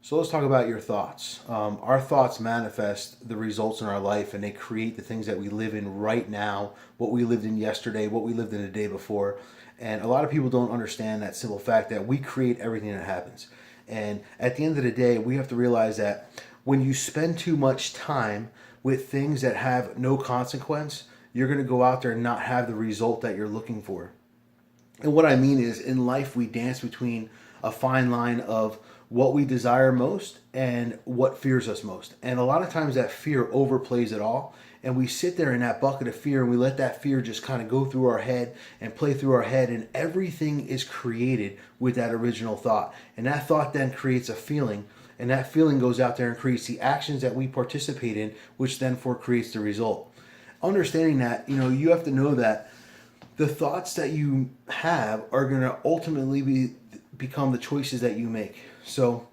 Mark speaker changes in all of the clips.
Speaker 1: So let's talk about your thoughts. Our thoughts manifest the results in our life, and they create the things that we live in right now, what we lived in yesterday, what we lived in the day before. And a lot of people don't understand that simple fact that we create everything that happens. And at the end of the day, we have to realize that when you spend too much time with things that have no consequence, you're going to go out there and not have the result that you're looking for. And what I mean is, in life, we dance between a fine line of what we desire most and what fears us most. And a lot of times that fear overplays it all. And we sit there in that bucket of fear and we let that fear just kind of go through our head and play through our head. And everything is created with that original thought. And that thought then creates a feeling. And that feeling goes out there and creates the actions that we participate in, which then for creates the result. Understanding that, you have to know that the thoughts that you have are going to ultimately become the choices that you make. So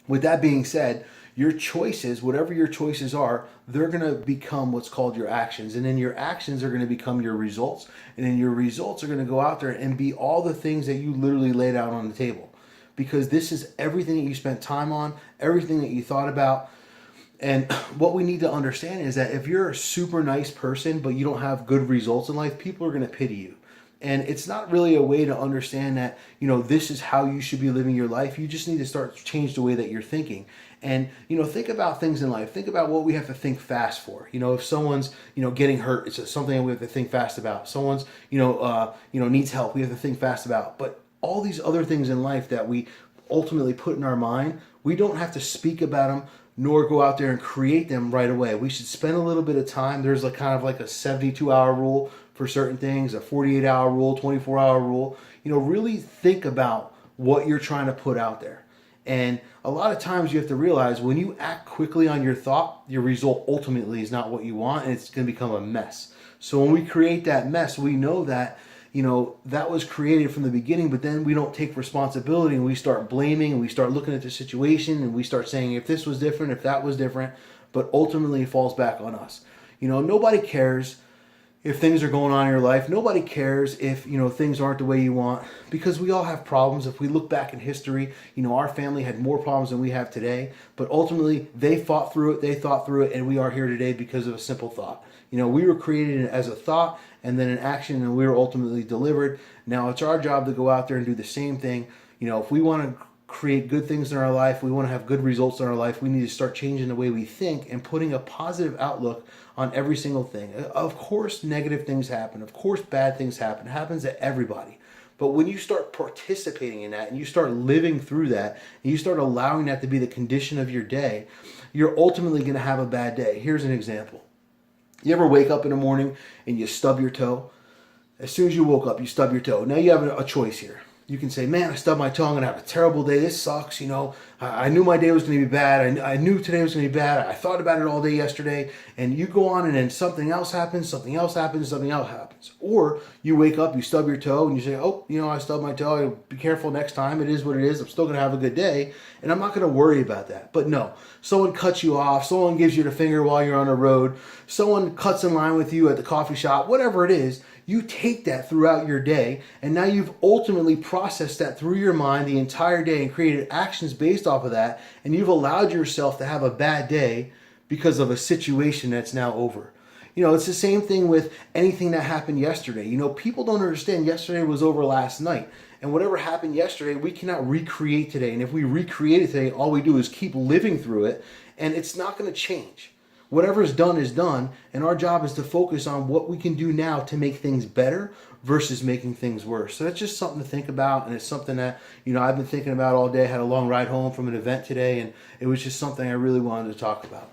Speaker 1: with that being said, your choices, whatever your choices are, they're going to become what's called your actions. And then your actions are going to become your results. And then your results are going to go out there and be all the things that you literally laid out on the table. Because this is everything that you spent time on, everything that you thought about. And what we need to understand is that if you're a super nice person, but you don't have good results in life, people are going to pity you. And it's not really a way to understand that, this is how you should be living your life. You just need to start to change the way that you're thinking. And, think about things in life. Think about what we have to think fast for. If someone's, getting hurt, it's something that we have to think fast about. Someone's, needs help, we have to think fast about. But all these other things in life that we ultimately put in our mind, we don't have to speak about them nor go out there and create them right away. We should spend a little bit of time. There's a kind of like a 72-hour rule for certain things, a 48-hour rule, 24-hour rule. Really think about what you're trying to put out there. And a lot of times you have to realize when you act quickly on your thought, your result ultimately is not what you want, and it's going to become a mess. So when we create that mess, we know that that was created from the beginning, but then we don't take responsibility and we start blaming and we start looking at the situation and we start saying if this was different, if that was different, but ultimately it falls back on us. Nobody cares if things are going on in your life. Nobody cares if, things aren't the way you want, because we all have problems. If we look back in history, our family had more problems than we have today, but ultimately they fought through it, they thought through it, and we are here today because of a simple thought. We were created as a thought and then an action, and we were ultimately delivered. Now it's our job to go out there and do the same thing. If we want to create good things in our life, we want to have good results in our life, we need to start changing the way we think and putting a positive outlook on every single thing. Of course, negative things happen. Of course, bad things happen. It happens to everybody. But when you start participating in that and you start living through that and you start allowing that to be the condition of your day, you're ultimately going to have a bad day. Here's an example. You ever wake up in the morning and you stub your toe? As soon as you woke up, you stub your toe. Now you have a choice here. You can say, man, I stubbed my toe. I'm going to have a terrible day. This sucks. I knew my day was going to be bad. I knew today was going to be bad. I thought about it all day yesterday. And you go on and then something else happens, something else happens, something else happens. Or you wake up, you stub your toe, and you say, oh, I stubbed my toe. I'll be careful next time. It is what it is. I'm still going to have a good day. And I'm not going to worry about that. But no, someone cuts you off. Someone gives you the finger while you're on the road. Someone cuts in line with you at the coffee shop. Whatever it is, you take that throughout your day, and now you've ultimately processed that through your mind the entire day and created actions based off of that, and you've allowed yourself to have a bad day because of a situation that's now over. It's the same thing with anything that happened yesterday. People don't understand yesterday was over last night, and whatever happened yesterday, we cannot recreate today. And if we recreate it today, all we do is keep living through it, and it's not going to change. Whatever is done, and our job is to focus on what we can do now to make things better versus making things worse. So that's just something to think about, and it's something that, I've been thinking about all day. I had a long ride home from an event today, and it was just something I really wanted to talk about.